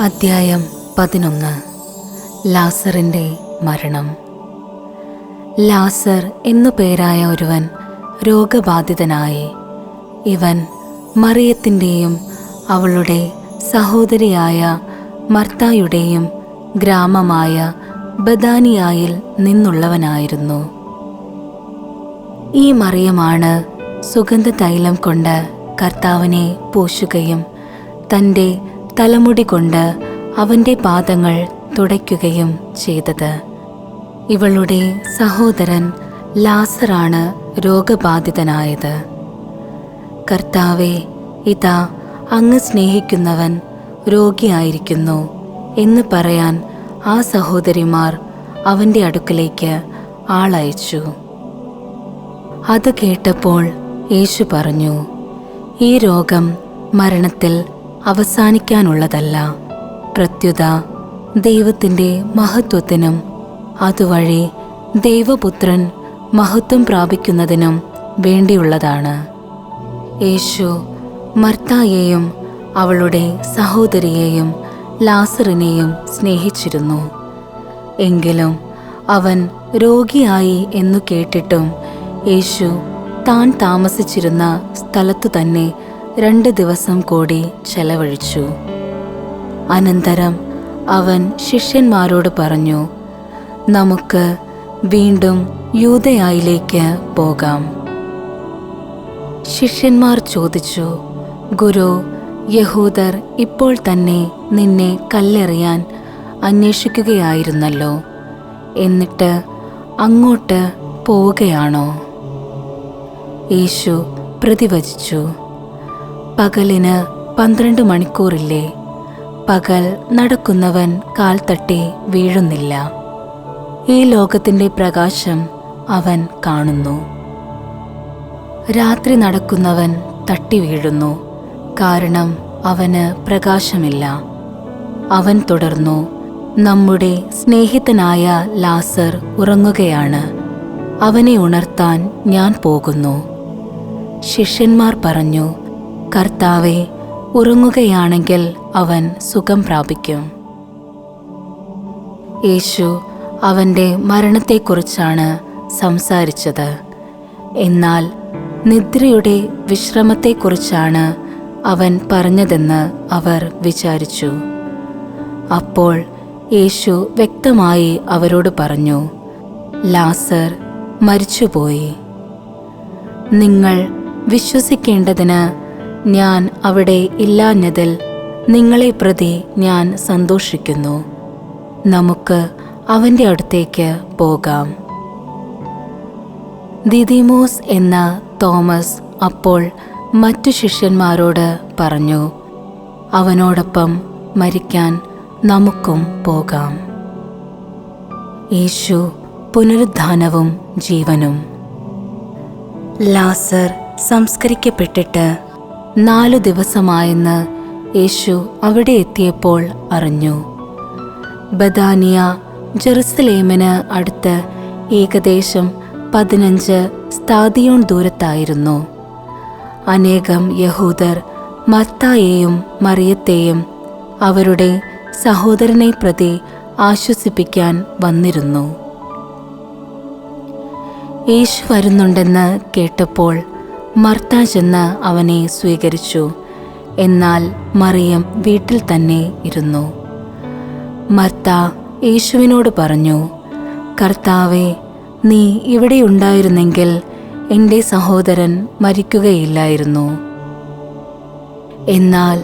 അദ്ധ്യായം 11. ലാസറിൻ്റെ മരണം. ലാസർ എന്നു പേരായ ഒരുവൻ രോഗബാധിതനായി. ഇവൻ മറിയത്തിൻ്റെയും അവളുടെ സഹോദരിയായ മർത്തായുടെയും ഗ്രാമമായ ബഥാനിയായിൽ നിന്നുള്ളവനായിരുന്നു. ഈ മറിയമാണ് സുഗന്ധതൈലം കൊണ്ട് കർത്താവിനെ പൂശുകയും തൻ്റെ തലമുടി കൊണ്ട് അവൻ്റെ പാദങ്ങൾ തുടയ്ക്കുകയും ചെയ്തത്. ഇവളുടെ സഹോദരൻ ലാസറാണ് രോഗബാധിതനായത്. കർത്താവേ, ഇതാ അങ്ങ് സ്നേഹിക്കുന്നവൻ രോഗിയായിരിക്കുന്നു എന്ന് പറയാൻ ആ സഹോദരിമാർ അവൻ്റെ അടുക്കലേക്ക് ആളയച്ചു. അത് കേട്ടപ്പോൾ യേശു പറഞ്ഞു, ഈ രോഗം മരണത്തിൽ അവസാനിക്കാനുള്ളതല്ല, പ്രത്യുത ദൈവത്തിൻ്റെ മഹത്വത്തിനും അതുവഴി ദൈവപുത്രൻ മഹത്വം പ്രാപിക്കുന്നതിനും വേണ്ടിയുള്ളതാണ്. യേശു മർത്തായെയും അവളുടെ സഹോദരിയെയും ലാസറിനെയും സ്നേഹിച്ചിരുന്നു. എങ്കിലും അവൻ രോഗിയായി എന്നു കേട്ടിട്ടും യേശു താൻ താമസിച്ചിരുന്ന സ്ഥലത്തു തന്നെ 2 ദിവസം കൂടി ചെലവഴിച്ചു. അനന്തരം അവൻ ശിഷ്യന്മാരോട് പറഞ്ഞു, നമുക്ക് വീണ്ടും യൂദയായിലേക്ക് പോകാം. ശിഷ്യന്മാർ ചോദിച്ചു, ഗുരു, യഹൂദർ ഇപ്പോൾ തന്നെ നിന്നെ കല്ലെറിയാൻ അന്വേഷിക്കുകയായിരുന്നല്ലോ, എന്നിട്ട് അങ്ങോട്ട് പോവുകയാണോ? യേശു പ്രതിവചിച്ചു, പകലിന് 12 മണിക്കൂറില്ലേ? പകൽ നടക്കുന്നവൻ കാൽ തട്ടി വീഴുന്നില്ല. ഈ ലോകത്തിൻ്റെ പ്രകാശം അവൻ കാണുന്നു. രാത്രി നടക്കുന്നവൻ തട്ടി വീഴുന്നു, കാരണം അവന് പ്രകാശമില്ല. അവൻ തുടർന്നു, നമ്മുടെ സ്നേഹിതനായ ലാസർ ഉറങ്ങുകയാണ്, അവനെ ഉണർത്താൻ ഞാൻ പോകുന്നു. ശിഷ്യന്മാർ പറഞ്ഞു, കർത്താവേ, ഉറങ്ങുകയാണെങ്കിൽ അവൻ സുഖം പ്രാപിക്കും. യേശു അവൻ്റെ മരണത്തെക്കുറിച്ചാണ് സംസാരിച്ചത്. എന്നാൽ നിദ്രയുടെ വിശ്രമത്തെക്കുറിച്ചാണ് അവൻ പറഞ്ഞതെന്ന് അവർ വിചാരിച്ചു. അപ്പോൾ യേശു വ്യക്തമായി അവരോട് പറഞ്ഞു, ലാസർ മരിച്ചുപോയി. നിങ്ങൾ വിശ്വസിക്കേണ്ടതിന് ഞാൻ അവിടെ ഇല്ലാഞ്ഞതിൽ നിങ്ങളെ പ്രതി ഞാൻ സന്തോഷിക്കുന്നു. നമുക്ക് അവൻ്റെ അടുത്തേക്ക് പോകാം. ദിദിമോസ് എന്ന തോമസ് അപ്പോൾ മറ്റു ശിഷ്യന്മാരോട് പറഞ്ഞു, അവനോടൊപ്പം മരിക്കാൻ നമുക്കും പോകാം. യേശു പുനരുദ്ധാനവും ജീവനും. ലാസർ സംസ്കരിക്കപ്പെട്ടിട്ട് 4 ദിവസമായെന്ന് യേശു അവിടെ എത്തിയപ്പോൾ അറിഞ്ഞു. ബഥാനിയ ജെറുസലേമിന് അടുത്ത് ഏകദേശം 15 സ്താദിയോൻ ദൂരത്തായിരുന്നു. അനേകം യഹൂദർ മർത്തായെയും മറിയത്തെയും അവരുടെ സഹോദരനെ പ്രതി ആശ്വസിപ്പിക്കാൻ വന്നിരുന്നു. യേശു വരുന്നുണ്ടെന്ന് കേട്ടപ്പോൾ മർത്ത ചെന്ന് അവനെ സ്വീകരിച്ചു. എന്നാൽ മറിയം വീട്ടിൽ തന്നെ ഇരുന്നു. മർത്ത യേശുവിനോട് പറഞ്ഞു, കർത്താവേ, നീ ഇവിടെ ഉണ്ടായിരുന്നെങ്കിൽ എൻ്റെ സഹോദരൻ മരിക്കുകയില്ലായിരുന്നു. എന്നാൽ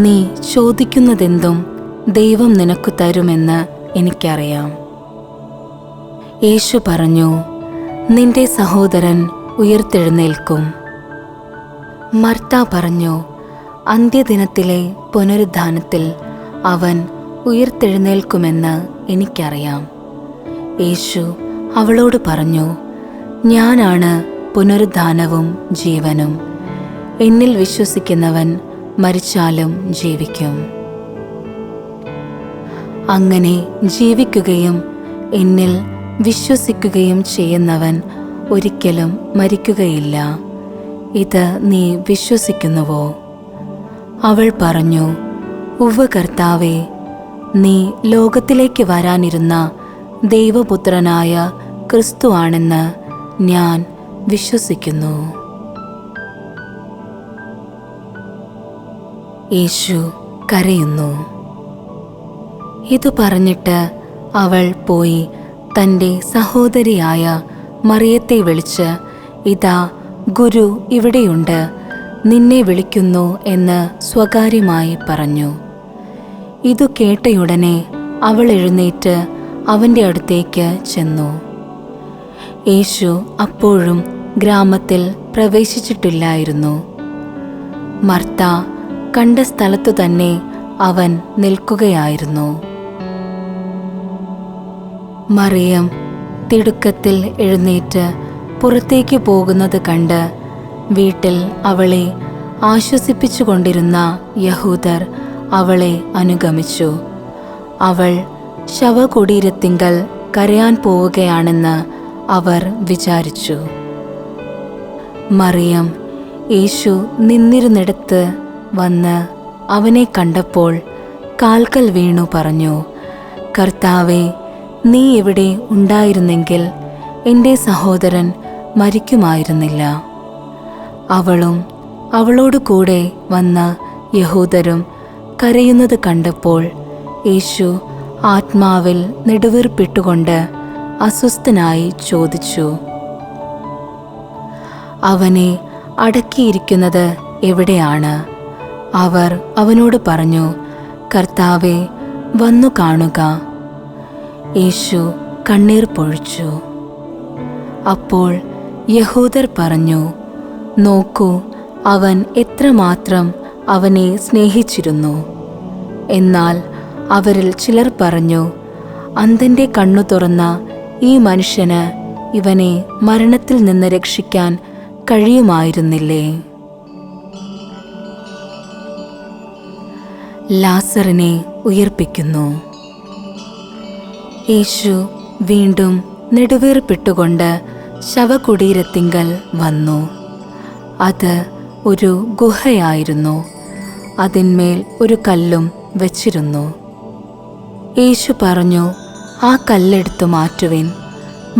നീ ചോദിക്കുന്നതെന്തും ദൈവം നിനക്ക് തരുമെന്ന് എനിക്കറിയാം. യേശു പറഞ്ഞു, നിന്റെ സഹോദരൻ ഉയർത്തെഴുന്നേൽക്കും. മർത്ത പറഞ്ഞു, അന്ത്യദിനത്തിലെ പുനരുദ്ധാനത്തിൽ അവൻ ഉയർത്തെഴുന്നേൽക്കുമെന്ന് എനിക്കറിയാം. യേശു അവളോട് പറഞ്ഞു, ഞാനാണ് പുനരുദ്ധാനവും ജീവനും. എന്നിൽ വിശ്വസിക്കുന്നവൻ മരിച്ചാലും ജീവിക്കും. അങ്ങനെ ജീവിക്കുകയും എന്നിൽ വിശ്വസിക്കുകയും ചെയ്യുന്നവൻ ഒരിക്കലും മരിക്കുകയില്ല. ഇത് നീ വിശ്വസിക്കുന്നുവോ? അവൾ പറഞ്ഞു, ഉവ്വ് കർത്താവേ, നീ ലോകത്തിലേക്ക് വരാനിരുന്ന ദൈവപുത്രനായ ക്രിസ്തു ആണെന്ന് ഞാൻ വിശ്വസിക്കുന്നു. യേശു കരയുന്നു. ഇതു പറഞ്ഞിട്ട് അവൾ പോയി തൻ്റെ സഹോദരിയായ മറിയത്തെ വിളിച്ച്, ഇതാ ഗുരു ഇവിടെയുണ്ട്, നിന്നെ വിളിക്കുന്നു എന്ന് സ്വകാര്യമായി പറഞ്ഞു. ഇതു കേട്ടയുടനെ അവൾ എഴുന്നേറ്റ് അവൻ്റെ അടുത്തേക്ക് ചെന്നു. യേശു അപ്പോഴും ഗ്രാമത്തിൽ പ്രവേശിച്ചിട്ടില്ലായിരുന്നു. മർത്ത കണ്ട സ്ഥലത്തു തന്നെ അവൻ നിൽക്കുകയായിരുന്നു. മറിയം തിടുക്കത്തിൽ എഴുന്നേറ്റ് പുറത്തേക്ക് പോകുന്നത് കണ്ട് വീട്ടിൽ അവളെ ആശ്വസിപ്പിച്ചുകൊണ്ടിരുന്ന യഹൂദർ അവളെ അനുഗമിച്ചു. അവൾ ശവകുടീരത്തിങ്കൽ കരയാൻ പോവുകയാണെന്ന് അവർ വിചാരിച്ചു. മറിയം യേശു നിന്നിരുന്നിടത്ത് വന്ന് അവനെ കണ്ടപ്പോൾ കാൽക്കൽ വീണു പറഞ്ഞു, കർത്താവേ, നീ ഇവിടെ ഉണ്ടായിരുന്നെങ്കിൽ എൻ്റെ സഹോദരൻ മരിക്കുമായിരുന്നില്ല. അവളും അവളോട് കൂടെ വന്ന യഹൂദരും കരയുന്നത് കണ്ടപ്പോൾ യേശു ആത്മാവിൽ നെടുവീർപ്പിട്ടുകൊണ്ട് അസ്വസ്ഥനായി ചോദിച്ചു, അവനെ അടക്കിയിരിക്കുന്നത് എവിടെയാണ്? അവർ അവനോട് പറഞ്ഞു, കർത്താവേ, വന്നു കാണുക. യേശു കണ്ണീർ പൊഴിച്ചു. അപ്പോൾ യഹൂദർ പറഞ്ഞു, നോക്കൂ, അവൻ എത്രമാത്രം അവനെ സ്നേഹിച്ചിരുന്നു. എന്നാൽ അവരിൽ ചിലർ പറഞ്ഞു, അന്ധൻ്റെ കണ്ണു തുറന്ന ഈ മനുഷ്യന് ഇവനെ മരണത്തിൽ നിന്ന് രക്ഷിക്കാൻ കഴിയുമായിരുന്നില്ലേ? ലാസറിനെ ഉയർപ്പിക്കുന്നു. യേശു വീണ്ടും നെടുവീർപ്പിട്ടുകൊണ്ട് ശവകുടീരത്തിങ്കൽ വന്നു. അത് ഒരു ഗുഹയായിരുന്നു. അതിന്മേൽ ഒരു കല്ലും വച്ചിരുന്നു. യേശു പറഞ്ഞു, ആ കല്ലെടുത്തു മാറ്റുവിൻ.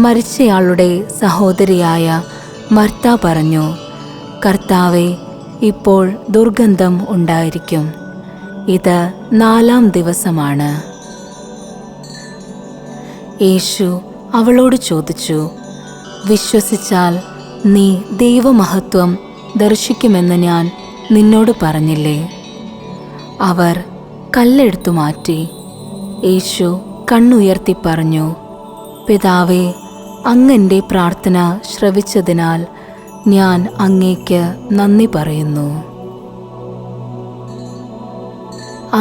മരിച്ചയാളുടെ സഹോദരിയായ മർത്ത പറഞ്ഞു, കർത്താവേ, ഇപ്പോൾ ദുർഗന്ധം ഉണ്ടായിരിക്കും. ഇത് 4-ാം ദിവസമാണ്. യേശു അവളോട് ചോദിച്ചു, വിശ്വസിച്ചാൽ നീ ദൈവമഹത്വം ദർശിക്കുമെന്ന് ഞാൻ നിന്നോട് പറഞ്ഞില്ലേ? അവർ കല്ലെടുത്തു മാറ്റി. യേശു കണ്ണുയർത്തി പറഞ്ഞു, പിതാവേ, അങ്ങൻ്റെ പ്രാർത്ഥന ശ്രവിച്ചതിനാൽ ഞാൻ അങ്ങേക്ക് നന്ദി പറയുന്നു.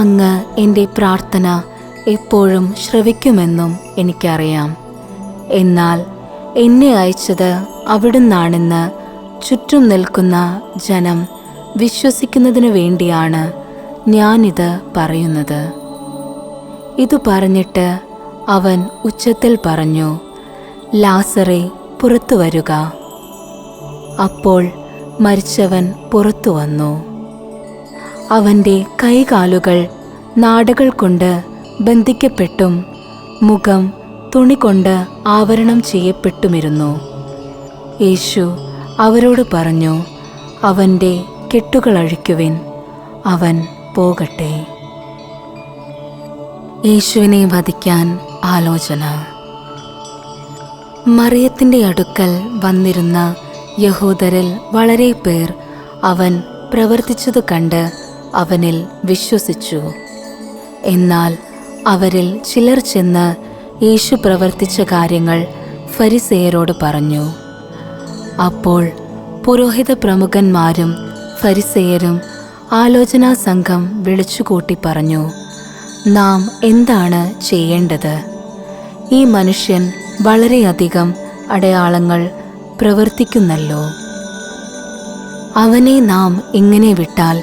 അങ്ങ് എൻ്റെ പ്രാർത്ഥന എപ്പോഴും ശ്രവിക്കുമെന്നും എനിക്കറിയാം. എന്നാൽ എന്നെ അയച്ചത് അവിടുന്നാണെന്ന് ചുറ്റും നിൽക്കുന്ന ജനം വിശ്വസിക്കുന്നതിനു വേണ്ടിയാണ് ഞാനിത് പറയുന്നത്. ഇതു പറഞ്ഞിട്ട് അവൻ ഉച്ചത്തിൽ പറഞ്ഞു, ലാസറേ, പുറത്തു വരുക. അപ്പോൾ മരിച്ചവൻ പുറത്തു വന്നു. അവൻ്റെ കൈകാലുകൾ നാടകൾ കൊണ്ട് ബന്ധിക്കപ്പെട്ടും മുഖം തുണി കൊണ്ട് ആവരണം ചെയ്യപ്പെട്ടുമിരുന്നു. യേശു അവരോട് പറഞ്ഞു, അവൻ്റെ കെട്ടുകൾ അഴിക്കുവിൻ, അവൻ പോകട്ടെ. യേശുവിനെ വധിക്കാൻ ആലോചന. മറിയത്തിൻ്റെ അടുക്കൽ വന്നിരുന്ന യഹൂദരിൽ വളരെ പേർ അവൻ പ്രവർത്തിച്ചതു കണ്ട് അവനിൽ വിശ്വസിച്ചു. എന്നാൽ അവരിൽ ചിലർ ചെന്ന് യേശു പ്രവർത്തിച്ച കാര്യങ്ങൾ ഫരിസേയരോട് പറഞ്ഞു. അപ്പോൾ പുരോഹിത പ്രമുഖന്മാരും ഫരിസേയരും ആലോചനാ സംഘം വിളിച്ചുകൂട്ടി പറഞ്ഞു, നാം എന്താണ് ചെയ്യേണ്ടത്? ഈ മനുഷ്യൻ വളരെയധികം അടയാളങ്ങൾ പ്രവർത്തിക്കുന്നല്ലോ. അവനെ നാം ഇങ്ങനെ വിട്ടാൽ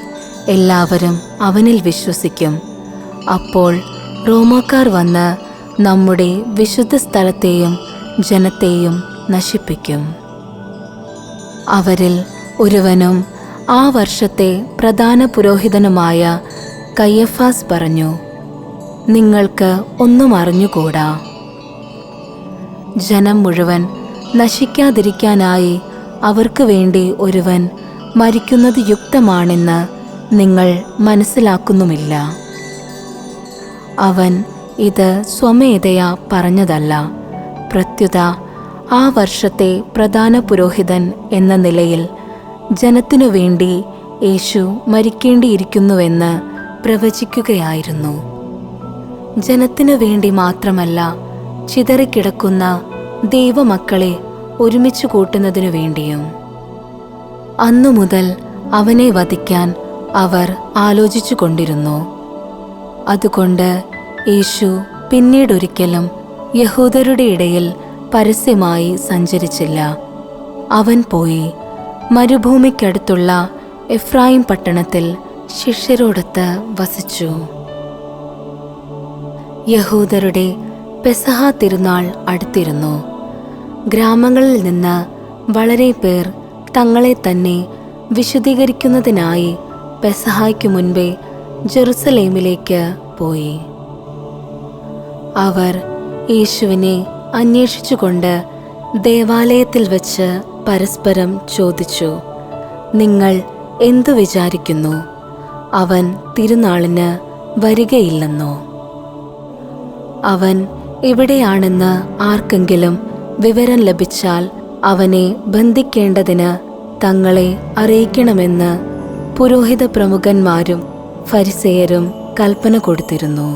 എല്ലാവരും അവനിൽ വിശ്വസിക്കും. അപ്പോൾ റോമാക്കാർ വന്ന് നമ്മുടെ വിശുദ്ധ സ്ഥലത്തെയും ജനത്തെയും നശിപ്പിക്കും. അവരിൽ ഒരുവനും ആ വർഷത്തെ പ്രധാന പുരോഹിതനുമായ കയ്യഫാസ് പറഞ്ഞു, നിങ്ങൾക്ക് ഒന്നും അറിഞ്ഞുകൂടാ. ജനം മുഴുവൻ നശിക്കാതിരിക്കാനായി അവർക്ക് വേണ്ടി ഒരുവൻ മരിക്കുന്നത് യുക്തമാണെന്ന് നിങ്ങൾ മനസ്സിലാക്കുന്നുമില്ല. അവൻ ഇത് സ്വമേധയാ പറഞ്ഞതല്ല. പ്രത്യുത ആ വർഷത്തെ പ്രധാന പുരോഹിതൻ എന്ന നിലയിൽ ജനത്തിനു വേണ്ടി യേശു മരിക്കേണ്ടിയിരിക്കുന്നുവെന്ന് പ്രവചിക്കുകയായിരുന്നു. ജനത്തിനു വേണ്ടി മാത്രമല്ല, ചിതറിക്കിടക്കുന്ന ദൈവമക്കളെ ഒരുമിച്ച് കൂട്ടുന്നതിനു വേണ്ടിയും. അന്നു മുതൽ അവനെ വധിക്കാൻ അവർ ആലോചിച്ചു കൊണ്ടിരുന്നു. അതുകൊണ്ട് യേശു പിന്നീടൊരിക്കലും യഹൂദരുടെ ഇടയിൽ പരസ്യമായി സഞ്ചരിച്ചില്ല. അവൻ പോയി മരുഭൂമിക്കടുത്തുള്ള എഫ്രായിം പട്ടണത്തിൽ ശിഷ്യരോടൊത്ത് വസിച്ചു. യഹൂദരുടെ പെസഹ തിരുനാൾ അടുത്തിരുന്നു. ഗ്രാമങ്ങളിൽ നിന്ന് വളരെ പേർ തങ്ങളെ തന്നെ വിശുദ്ധീകരിക്കുന്നതിനായി പെസഹായ്ക്ക് മുൻപേ ജെറുസലേമിലേക്ക് പോയി. അവർ യേശുവിനെ അന്വേഷിച്ചുകൊണ്ട് ദേവാലയത്തിൽ വച്ച് പരസ്പരം ചോദിച്ചു, നിങ്ങൾ എന്തു വിചാരിക്കുന്നു? അവൻ തിരുനാളിന് വരികയില്ലെന്നോ? അവൻ എവിടെയാണെന്ന് ആർക്കെങ്കിലും വിവരം ലഭിച്ചാൽ അവനെ ബന്ധിക്കേണ്ടതിന് തങ്ങളെ അറിയിക്കണമെന്ന് പുരോഹിത പ്രമുഖന്മാരും ഫരിസേയരും കൽപ്പന കൊടുത്തിരുന്നു.